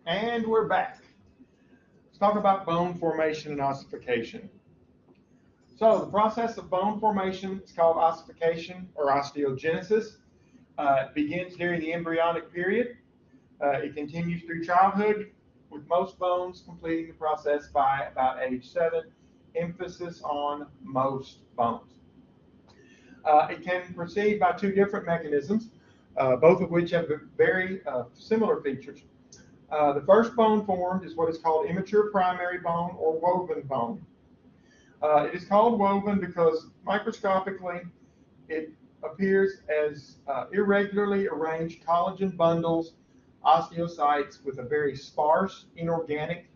And we're back. Let's talk about bone formation and ossification. So the process of bone formation is called ossification or osteogenesis. It begins during the embryonic period. It continues through childhood, with most bones completing the process by about age 7. Emphasis on most bones. It can proceed by two different mechanisms, both of which have very similar features. The first bone formed is what is called immature primary bone or woven bone. It is called woven because microscopically it appears as irregularly arranged collagen bundles, osteocytes with a very sparse inorganic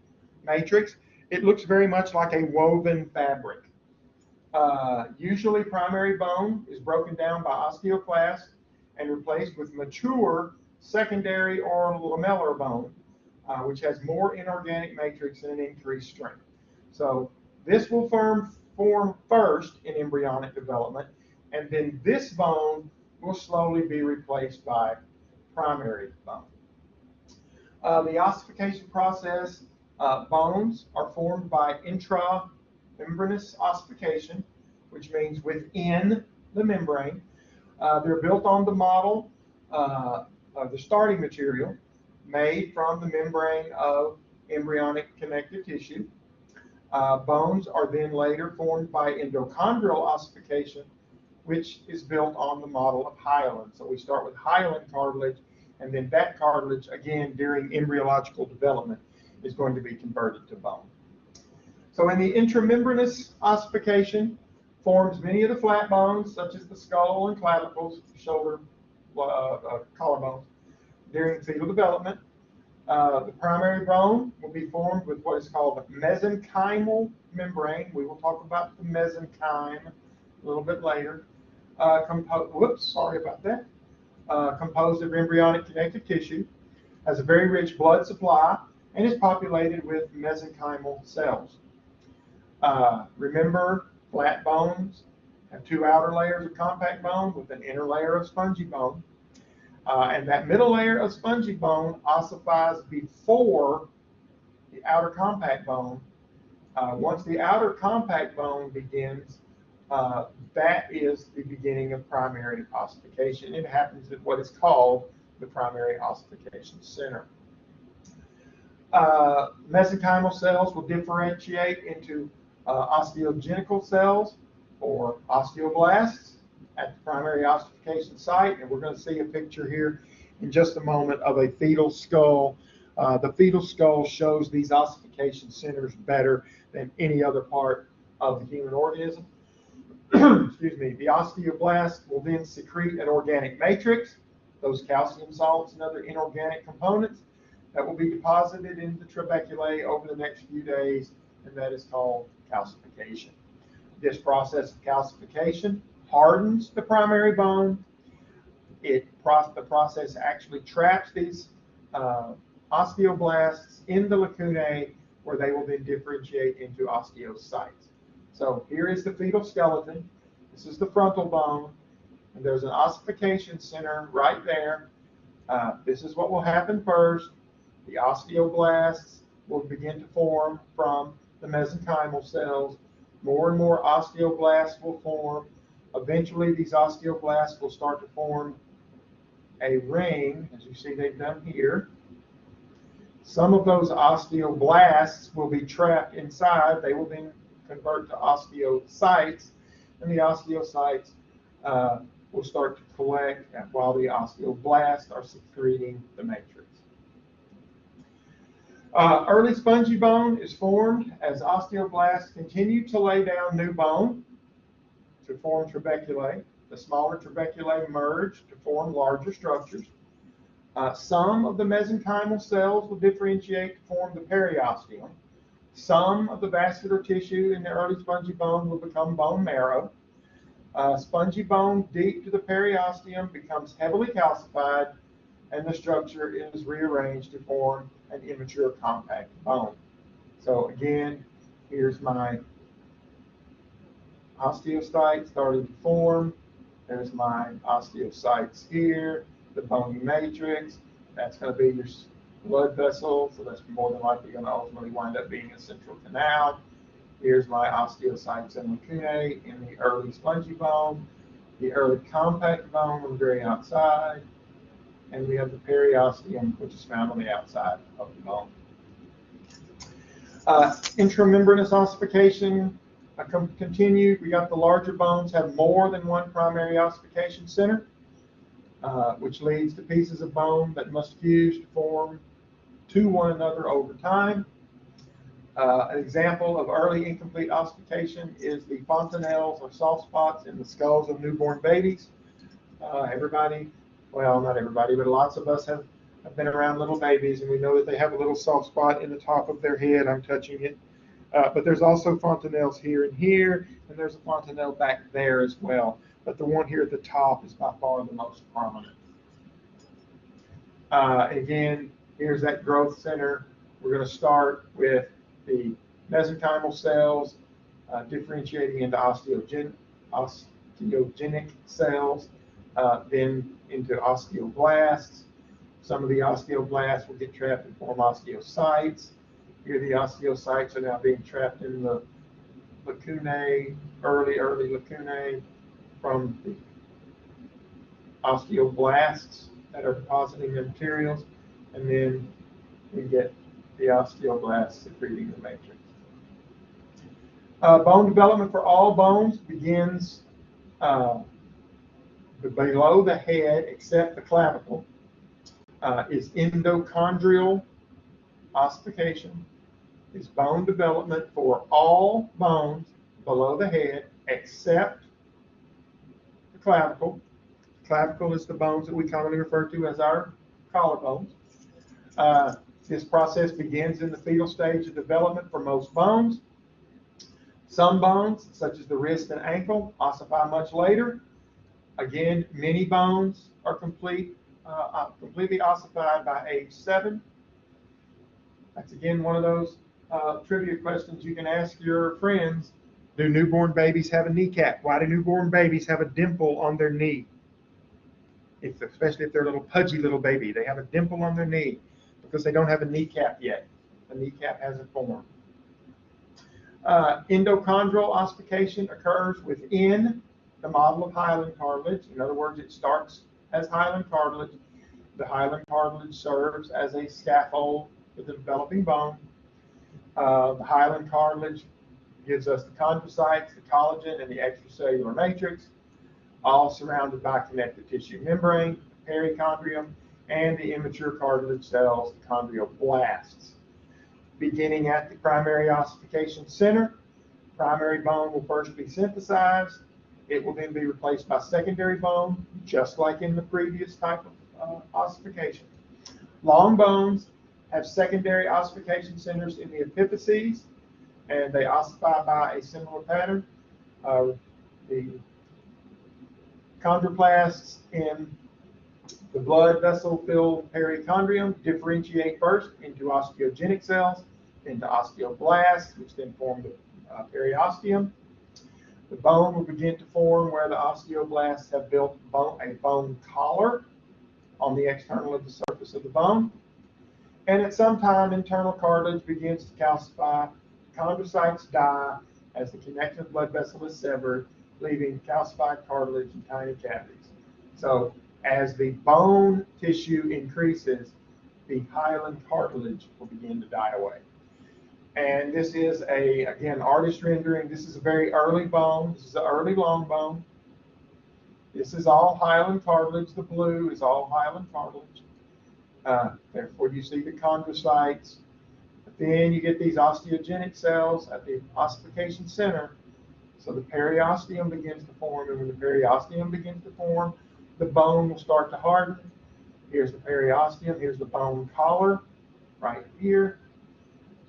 matrix. It looks very much like a woven fabric. Usually primary bone is broken down by osteoclast and replaced with mature secondary or lamellar bone, which has more inorganic matrix and an increased strength. So this will form first in embryonic development, and then this bone will slowly be replaced by primary bone. The ossification process, bones are formed by intramembranous ossification, which means within the membrane. They're built on the model of the starting material made from the membrane of embryonic connective tissue. Bones are then later formed by endochondral ossification, which is built on the model of hyaline. So we start with hyaline cartilage, and then that cartilage, again, during embryological development, is going to be converted to bone. So in the intramembranous ossification, forms many of the flat bones, such as the skull and clavicles, shoulder, collarbones, during fetal development. The primary bone will be formed with what is called the mesenchymal membrane. We will talk about the mesenchyme a little bit later. Sorry about that. Composed of embryonic connective tissue, has a very rich blood supply, and is populated with mesenchymal cells. Remember, flat bones have two outer layers of compact bone with an inner layer of spongy bone. And that middle layer of spongy bone ossifies before the outer compact bone. Once the outer compact bone begins, that is the beginning of primary ossification. It happens at what is called the primary ossification center. Mesenchymal cells will differentiate into osteogenical cells or osteoblasts at the primary ossification site, and we're going to see a picture here in just a moment of a fetal skull. The fetal skull shows these ossification centers better than any other part of the human organism. Excuse me. The osteoblast will then secrete an organic matrix, those calcium salts and other inorganic components that will be deposited in the trabeculae over the next few days, and that is called calcification. This process of calcification hardens the primary bone. The process actually traps these osteoblasts in the lacunae, where they will then differentiate into osteocytes. So here is the fetal skeleton. This is the frontal bone, and there's an ossification center right there. This is what will happen first. The osteoblasts will begin to form from the mesenchymal cells. More and more osteoblasts will form. Eventually, these osteoblasts will start to form a ring, as you see they've done here. Some of those osteoblasts will be trapped inside. They will then convert to osteocytes, and the osteocytes will start to collect while the osteoblasts are secreting the matrix. Early spongy bone is formed as osteoblasts continue to lay down new bone to form trabeculae. The smaller trabeculae merge to form larger structures. Some of the mesenchymal cells will differentiate to form the periosteum. Some of the vascular tissue in the early spongy bone will become bone marrow. Spongy bone deep to the periosteum becomes heavily calcified, and the structure is rearranged to form an immature compact bone. So again, here's my osteocyte starting to form. There's my osteocytes here, the bony matrix. That's going to be your blood vessel, so that's more than likely going to ultimately wind up being a central canal. Here's my osteocytes and lacunae in the early spongy bone, the early compact bone on the very outside, and we have the periosteum, which is found on the outside of the bone. Intramembranous ossification continued. We got the larger bones have more than one primary ossification center, which leads to pieces of bone that must fuse to form to one another over time. An example of early incomplete ossification is the fontanelles or soft spots in the skulls of newborn babies. Everybody, well, not everybody, but lots of us have been around little babies, and we know that they have a little soft spot in the top of their head. I'm touching it. But there's also fontanelles here and here, and there's a fontanelle back there as well. But the one here at the top is by far the most prominent. Again, here's that growth center. We're going to start with the mesenchymal cells differentiating into osteogenic cells, then into osteoblasts. Some of the osteoblasts will get trapped and form osteocytes. Here the osteocytes are now being trapped in the lacunae, early lacunae from the osteoblasts that are depositing their materials, and then we get the osteoblasts secreting the matrix. Bone development for all bones begins below the head, except the clavicle, is endochondral ossification. Is bone development for all bones below the head, except the clavicle. The clavicle is the bones that we commonly refer to as our collarbones. This process begins in the fetal stage of development for most bones. Some bones, such as the wrist and ankle, ossify much later. Again, many bones are completely ossified by age 7. That's again one of those trivia questions you can ask your friends. Do newborn babies have a kneecap? Why do newborn babies have a dimple on their knee? Especially if they're a little pudgy little baby. They have a dimple on their knee because they don't have a kneecap yet. The kneecap hasn't formed. Endochondral ossification occurs within the model of hyaline cartilage. In other words, it starts as hyaline cartilage. The hyaline cartilage serves as a scaffold for the developing bone. The hyaline cartilage gives us the chondrocytes, the collagen, and the extracellular matrix, all surrounded by connective tissue membrane, the perichondrium, and the immature cartilage cells, the chondrioblasts. Beginning at the primary ossification center, primary bone will first be synthesized. It will then be replaced by secondary bone, just like in the previous type of ossification. Long bones have secondary ossification centers in the epiphyses, and they ossify by a similar pattern. The chondroplasts in the blood vessel-filled perichondrium differentiate first into osteogenic cells, into osteoblasts, which then form the periosteum. The bone will begin to form where the osteoblasts have built a bone collar on the external of the surface of the bone. And at some time, internal cartilage begins to calcify. Chondrocytes die as the connective blood vessel is severed, leaving calcified cartilage and tiny cavities. So as the bone tissue increases, the hyaline cartilage will begin to die away. And this is again, artist rendering. This is a very early bone. This is an early long bone. This is all hyaline cartilage. The blue is all hyaline cartilage. Therefore, you see the chondrocytes. But then you get these osteogenic cells at the ossification center. So the periosteum begins to form, and when the periosteum begins to form, the bone will start to harden. Here's the periosteum. Here's the bone collar right here,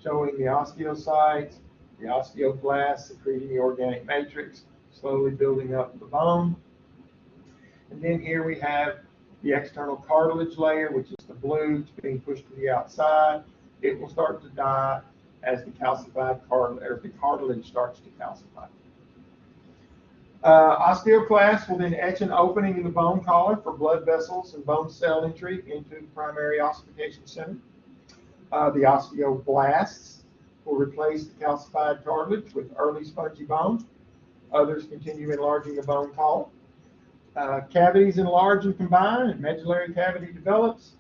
showing the osteocytes, the osteoblasts secreting the organic matrix, slowly building up the bone. And then here we have the external cartilage layer, which is the blue, being pushed to the outside. It will start to die as the calcified cartilage, or the cartilage starts to calcify. Osteoclasts will then etch an opening in the bone collar for blood vessels and bone cell entry into the primary ossification center. The osteoblasts will replace the calcified cartilage with early spongy bone. Others continue enlarging the bone column. Cavities enlarge and combine, and medullary cavity develops,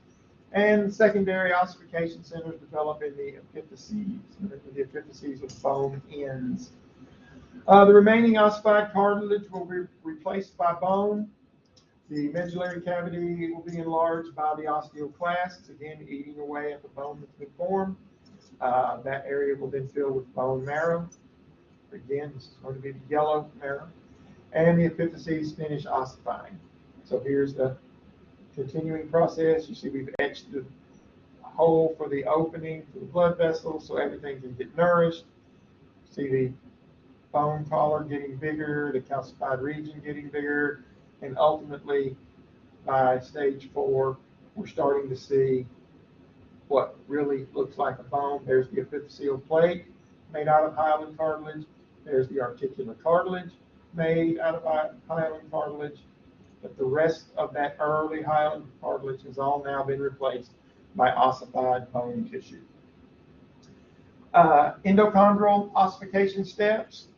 and secondary ossification centers develop in the epiphyses, with bone ends. The remaining ossified cartilage will be replaced by bone. The medullary cavity will be enlarged by the osteoclasts, again eating away at the bone that's been formed. That area will then fill with bone marrow. Again, this is going to be the yellow marrow. And the epiphyses finish ossifying. So here's the continuing process. You see we've etched the hole for the opening for the blood vessels so everything can get nourished. See the bone collar getting bigger, the calcified region getting bigger, and ultimately by stage 4, we're starting to see what really looks like a bone. There's the epiphyseal plate made out of hyaline cartilage. There's the articular cartilage made out of hyaline cartilage. But the rest of that early hyaline cartilage has all now been replaced by ossified bone tissue. Endochondral ossification steps.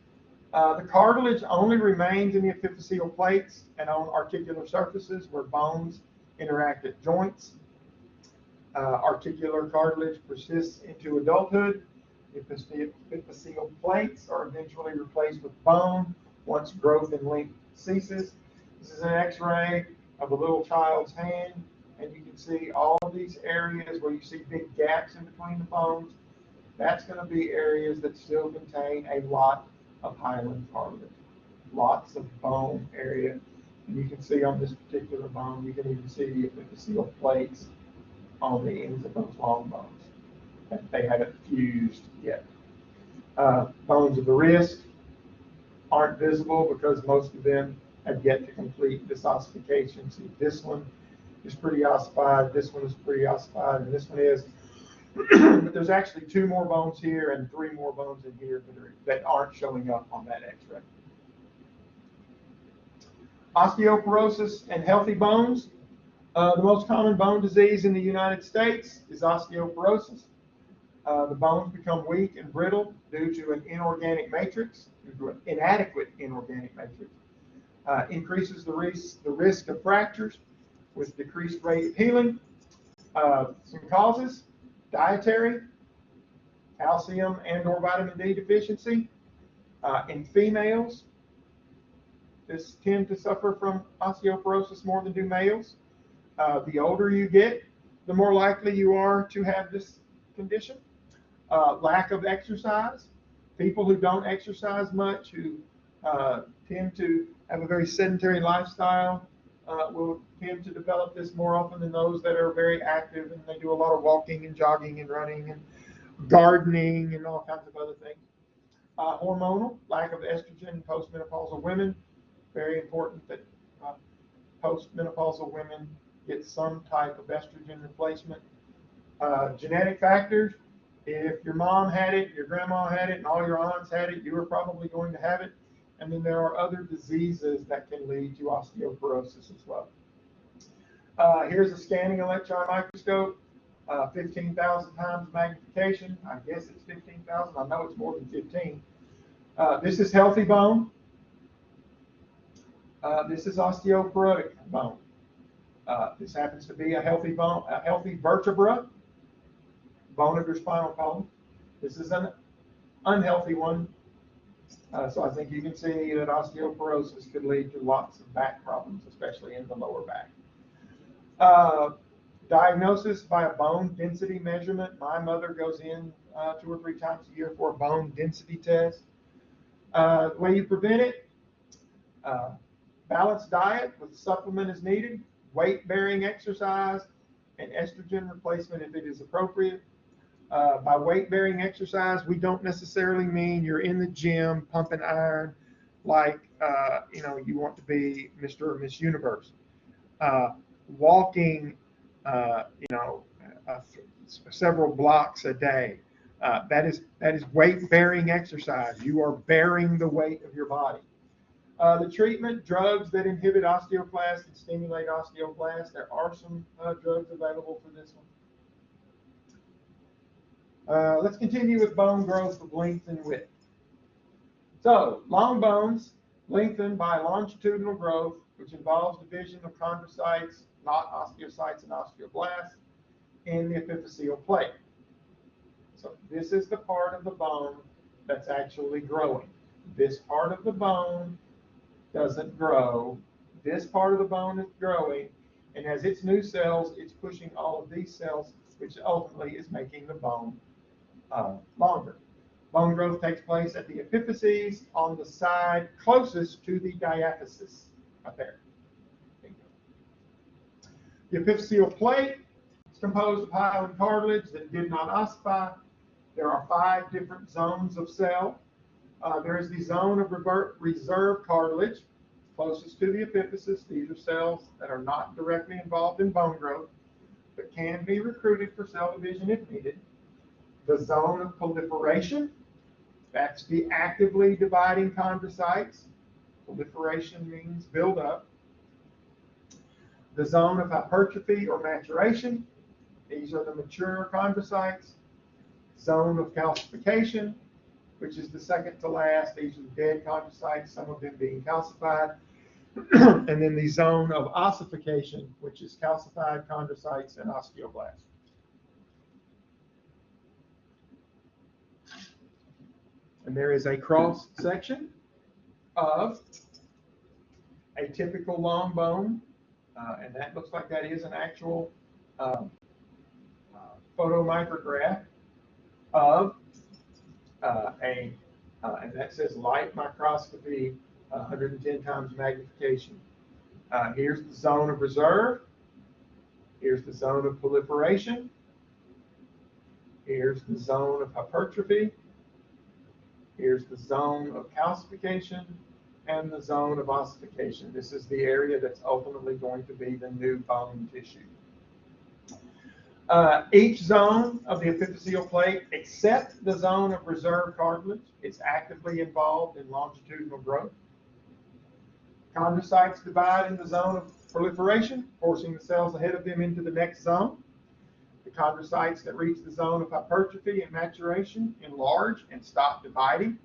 The cartilage only remains in the epiphyseal plates and on articular surfaces where bones interact at joints. Articular cartilage persists into adulthood. Epiphyseal plates are eventually replaced with bone once growth and length ceases. This is an X-ray of a little child's hand, and you can see all of these areas where you see big gaps in between the bones. That's going to be areas that still contain a lot of hyaline cartilage, lots of bone area. And you can see on this particular bone, you can even see the epiphyseal plates on the ends of those long bones. They haven't fused yet. Bones of the wrist aren't visible because most of them have yet to complete this ossification. See, this one is pretty ossified, this one is pretty ossified, and this one is. But there's actually 2 more bones here and 3 more bones in here that aren't showing up on that X-ray. Osteoporosis and healthy bones. The most common bone disease in the United States is osteoporosis. The bones become weak and brittle due to an inadequate inorganic matrix. Increases the risk of fractures with decreased rate of healing. Some causes: dietary, calcium and or vitamin D deficiency. In females, this tend to suffer from osteoporosis more than do males. The older you get, the more likely you are to have this condition. Lack of exercise. People who don't exercise much, who tend to have a very sedentary lifestyle, will tend to develop this more often than those that are very active and they do a lot of walking and jogging and running and gardening and all kinds of other things. Hormonal, lack of estrogen in postmenopausal women. Very important that postmenopausal women get some type of estrogen replacement. Genetic factors. If your mom had it, your grandma had it, and all your aunts had it, you were probably going to have it. And then there are other diseases that can lead to osteoporosis as well. Here's a scanning electron microscope, 15,000 times magnification. I guess it's 15,000. I know it's more than 15. This is healthy bone. This is osteoporotic bone. This happens to be a healthy bone, a healthy vertebra, bone of your spinal column. This is an unhealthy one. So I think you can see that osteoporosis could lead to lots of back problems, especially in the lower back. Diagnosis by a bone density measurement. My mother goes in 2 or 3 times a year for a bone density test. The way you prevent it, balanced diet with supplement as needed, weight-bearing exercise, and estrogen replacement if it is appropriate. By weight-bearing exercise, we don't necessarily mean you're in the gym pumping iron like you want to be Mr. or Miss Universe. Walking, several blocks a day. That is weight-bearing exercise. You are bearing the weight of your body. The treatment, drugs that inhibit osteoclasts and stimulate osteoblasts. There are some drugs available for this one. Let's continue with bone growth of length and width. So, long bones lengthen by longitudinal growth, which involves division of chondrocytes, not osteocytes and osteoblasts, in the epiphyseal plate. So this is the part of the bone that's actually growing. This part of the bone doesn't grow. This part of the bone is growing, and as its new cells, it's pushing all of these cells, which ultimately is making the bone longer. Bone growth takes place at the epiphyses on the side closest to the diaphysis, right there. The epiphyseal plate is composed of hyaline cartilage that did not ossify. There are 5 different zones of cell. There is the zone of reserve cartilage, closest to the epiphysis. These are cells that are not directly involved in bone growth, but can be recruited for cell division if needed. The zone of proliferation, that's the actively dividing chondrocytes. Proliferation means build up. The zone of hypertrophy or maturation, these are the mature chondrocytes. Zone of calcification, which is the second to last. These are dead chondrocytes, some of them being calcified. And then the zone of ossification, which is calcified chondrocytes and osteoblasts. And there is a cross section of a typical long bone, and that looks like that is an actual photomicrograph of and that says light microscopy, 110 times magnification. Here's the zone of reserve. Here's the zone of proliferation. Here's the zone of hypertrophy. Here's the zone of calcification and the zone of ossification. This is the area that's ultimately going to be the new bone tissue. Each zone of the epiphyseal plate, except the zone of reserve cartilage, is actively involved in longitudinal growth. Chondrocytes divide in the zone of proliferation, forcing the cells ahead of them into the next zone. The chondrocytes that reach the zone of hypertrophy and maturation enlarge and stop dividing,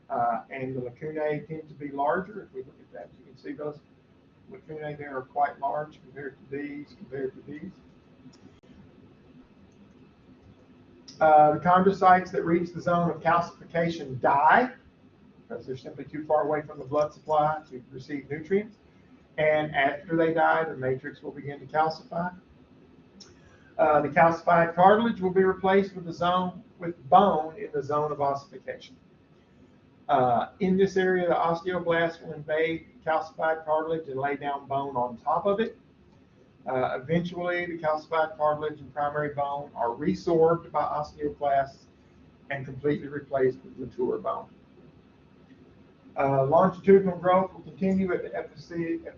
and the lacunae tend to be larger. If we look at that, you can see those lacunae there are quite large compared to these, The chondrocytes that reach the zone of calcification die because they're simply too far away from the blood supply to receive nutrients. And after they die, the matrix will begin to calcify. The calcified cartilage will be replaced with bone in the zone of ossification. In this area, the osteoblasts will invade calcified cartilage and lay down bone on top of it. Eventually, the calcified cartilage and primary bone are resorbed by osteoclasts and completely replaced with mature bone. Longitudinal growth will continue at the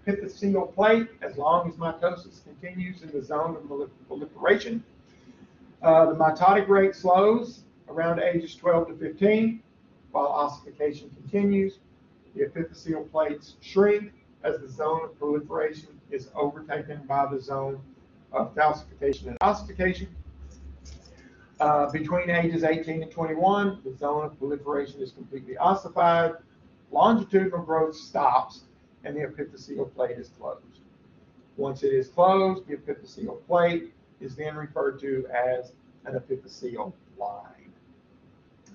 epiphyseal plate as long as mitosis continues in the zone of proliferation. The mitotic rate slows around ages 12 to 15, while ossification continues. The epiphyseal plates shrink as the zone of proliferation is overtaken by the zone of calcification and ossification. Between ages 18 and 21, the zone of proliferation is completely ossified. Longitudinal growth stops and the epiphyseal plate is closed. Once it is closed, the epiphyseal plate is then referred to as an epiphyseal line.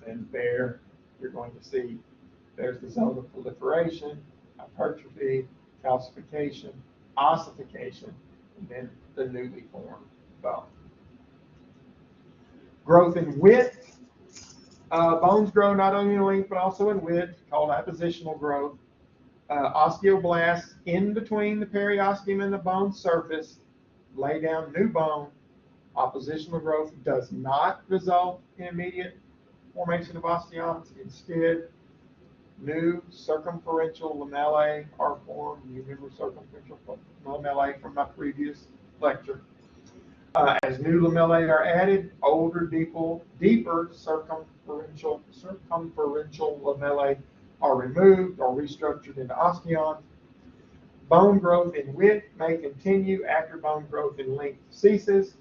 And there you're going to see there's the zone of proliferation, hypertrophy, calcification, ossification, and then the newly formed bone. Growth in width. Bones grow not only in length but also in width, called appositional growth. Osteoblasts in between the periosteum and the bone surface lay down new bone. Oppositional growth does not result in immediate formation of osteons. Instead, new circumferential lamellae are formed. You remember circumferential lamellae from my previous lecture. As new lamellae are added, older, deeper circumferential lamellae are removed or restructured into osteons. Bone growth in width may continue after bone growth in length ceases,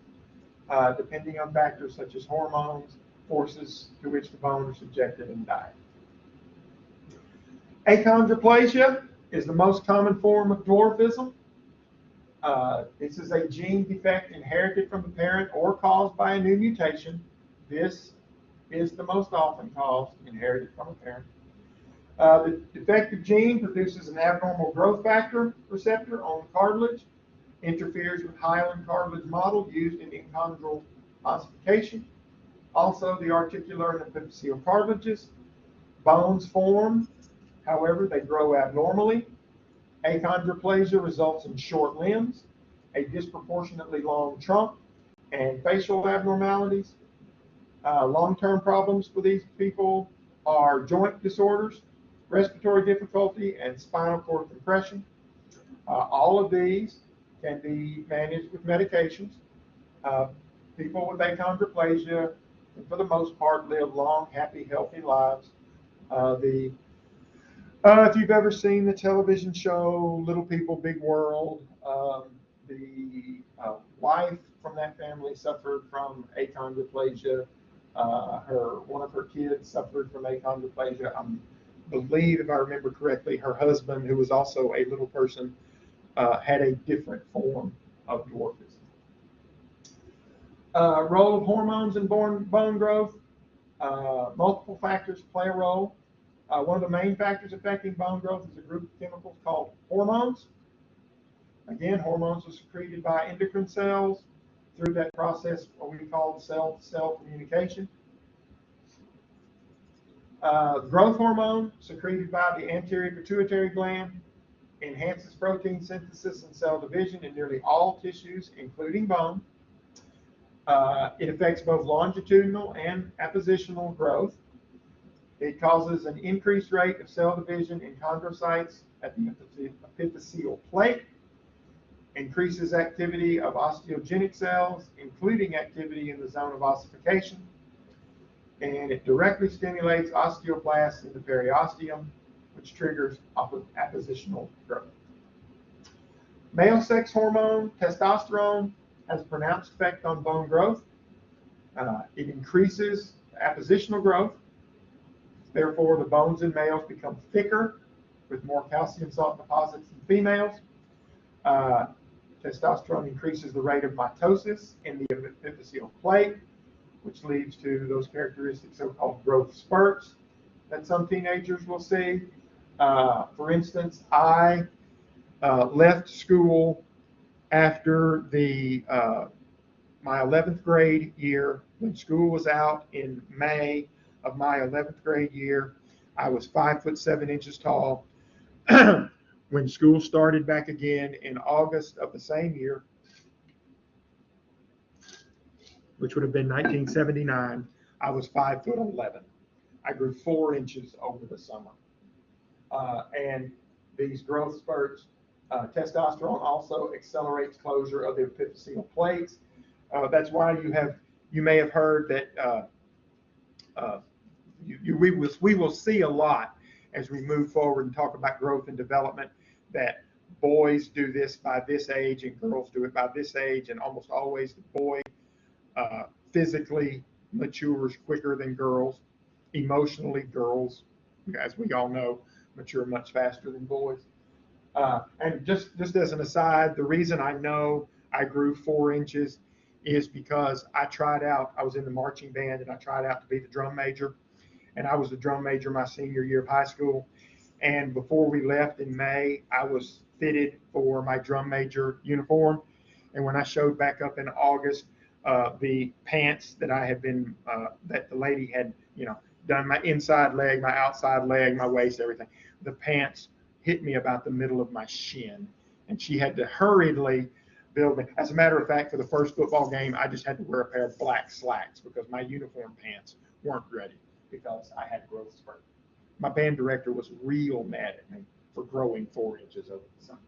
depending on factors such as hormones, forces to which the bone are subjected and die. Achondroplasia is the most common form of dwarfism. This is a gene defect inherited from the parent or caused by a new mutation. This is the most often caused inherited from a parent. The defective gene produces an abnormal growth factor receptor on the cartilage, interferes with hyaline cartilage model used in enchondral ossification. Also, the articular and epiphyseal cartilages. Bones form, however, they grow abnormally. Achondroplasia results in short limbs, a disproportionately long trunk, and facial abnormalities. Long-term problems for these people are joint disorders, respiratory difficulty, and spinal cord compression. All of these can be managed with medications. People with achondroplasia, for the most part, live long, happy, healthy lives. If you've ever seen the television show Little People, Big World, the wife from that family suffered from achondroplasia. One of her kids suffered from achondroplasia. I believe, if I remember correctly, her husband, who was also a little person, had a different form of dwarfism. Role of hormones in bone growth. Multiple factors play a role. One of the main factors affecting bone growth is a group of chemicals called hormones. Again, hormones are secreted by endocrine cells through that process, what we call cell-to-cell communication. Growth hormone, secreted by the anterior pituitary gland, enhances protein synthesis and cell division in nearly all tissues, including bone. It affects both longitudinal and appositional growth. It causes an increased rate of cell division in chondrocytes at the epiphyseal plate, increases activity of osteogenic cells, including activity in the zone of ossification, and it directly stimulates osteoblasts in the periosteum, which triggers appositional growth. Male sex hormone, testosterone, has a pronounced effect on bone growth. It increases appositional growth. Therefore, the bones in males become thicker with more calcium salt deposits in females. Testosterone increases the rate of mitosis in the epiphyseal plate, which leads to those characteristic so-called growth spurts that some teenagers will see. For instance, I left school after my 11th grade year. When school was out in May of my 11th grade year, I was 5'7" tall. When school started back again in August of the same year, which would have been 1979, I was 5'11". I grew 4 inches over the summer. And these growth spurts, testosterone also accelerates closure of the epiphyseal plates. That's why you may have heard that we will see a lot as we move forward and talk about growth and development, that boys do this by this age and girls do it by this age, and almost always the boy physically matures quicker than girls. Emotionally, girls, as we all know, mature much faster than boys. And just as an aside, the reason I know I grew 4 inches is because I was in the marching band and I tried out to be the drum major. And I was the drum major my senior year of high school. And before we left in May, I was fitted for my drum major uniform. And when I showed back up in August, the pants that that the lady had, done my inside leg, my outside leg, my waist, everything, the pants hit me about the middle of my shin. And she had to hurriedly build me. As a matter of fact, for the first football game, I just had to wear a pair of black slacks because my uniform pants weren't ready because I had growth spurt. My band director was real mad at me for growing 4 inches over the summer.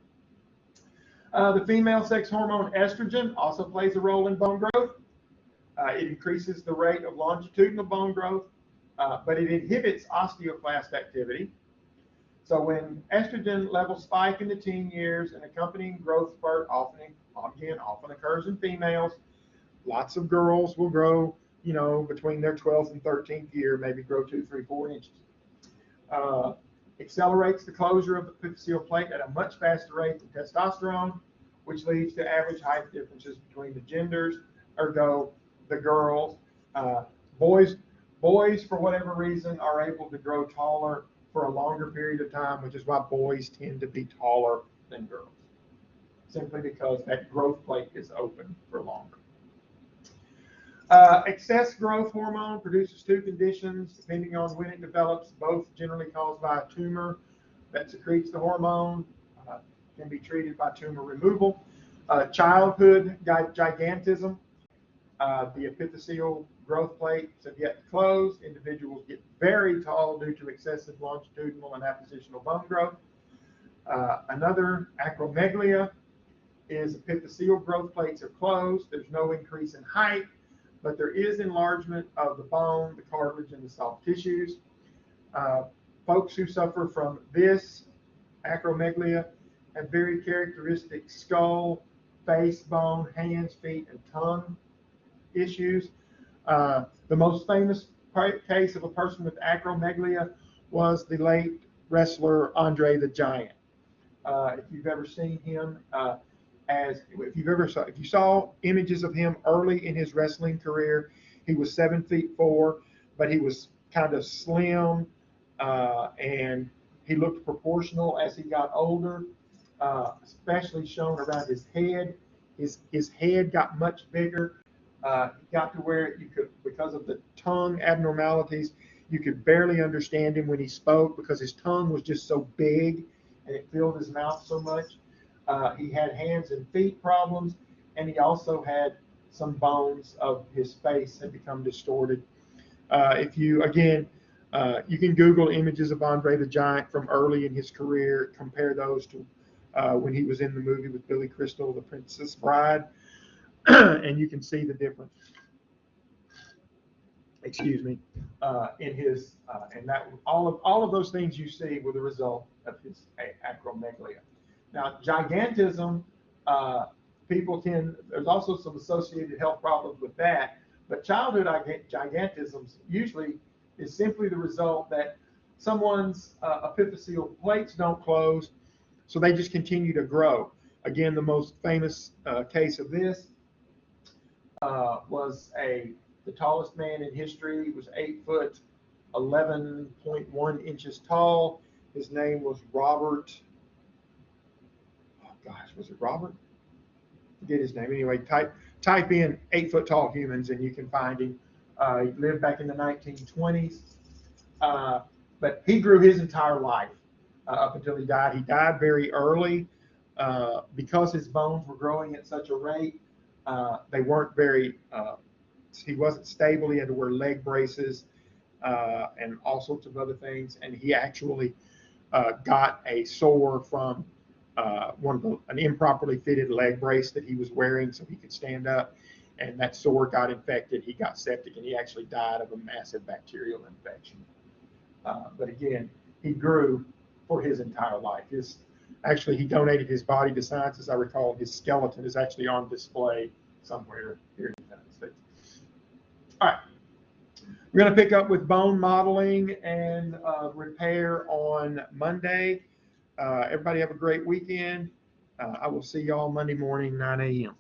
The female sex hormone estrogen also plays a role in bone growth. It increases the rate of longitudinal bone growth, but it inhibits osteoclast activity. So when estrogen levels spike in the teen years, an accompanying growth spurt often occurs in females. Lots of girls will grow between their 12th and 13th year, maybe grow 2, 3, 4 inches. Accelerates the closure of the epiphyseal plate at a much faster rate than testosterone, which leads to average height differences between the genders, ergo the girls. Boys, for whatever reason, are able to grow taller for a longer period of time, which is why boys tend to be taller than girls, simply because that growth plate is open for longer. Excess growth hormone produces two conditions, depending on when it develops, both generally caused by a tumor that secretes the hormone, can be treated by tumor removal. Childhood gigantism, the epiphyseal growth plates have yet to close. Individuals get very tall due to excessive longitudinal and appositional bone growth. Another acromegalia is epiphyseal growth plates are closed. There's no increase in height, but there is enlargement of the bone, the cartilage, and the soft tissues. Folks who suffer from this acromegalia have very characteristic skull, face, bone, hands, feet, and tongue issues. The most famous case of a person with acromegalia was the late wrestler Andre the Giant. If you've ever seen him, if you saw images of him early in his wrestling career, he was 7'4", but he was kind of slim, and he looked proportional as he got older, especially shown around his head. His head got much bigger. He got to where you could, because of the tongue abnormalities, you could barely understand him when he spoke because his tongue was just so big and it filled his mouth so much. He had hands and feet problems, and he also had some bones of his face had become distorted. You can Google images of Andre the Giant from early in his career, compare those to when he was in the movie with Billy Crystal, The Princess Bride, and you can see the difference. Excuse me, in his and that all of those things you see were the result of his acromegalia. Now, gigantism, there's also some associated health problems with that, but childhood gigantism usually is simply the result that someone's epiphyseal plates don't close, so they just continue to grow. Again, the most famous case of this was the tallest man in history. He was 8 foot, 11.1 inches tall. His name was Robert. Was it Robert? Forget his name. Anyway, type in 8 foot tall humans and you can find him. He lived back in the 1920s, but he grew his entire life up until he died. He died very early because his bones were growing at such a rate. They weren't he wasn't stable. He had to wear leg braces and all sorts of other things. And he actually got a sore from an improperly fitted leg brace that he was wearing so he could stand up, and that sore got infected. He got septic, and he actually died of a massive bacterial infection. But again, he grew for his entire life. He donated his body to science, as I recall. His skeleton is actually on display somewhere here in the United States. All right. We're going to pick up with bone modeling and repair on Monday. Everybody have a great weekend. I will see y'all Monday morning, 9 a.m.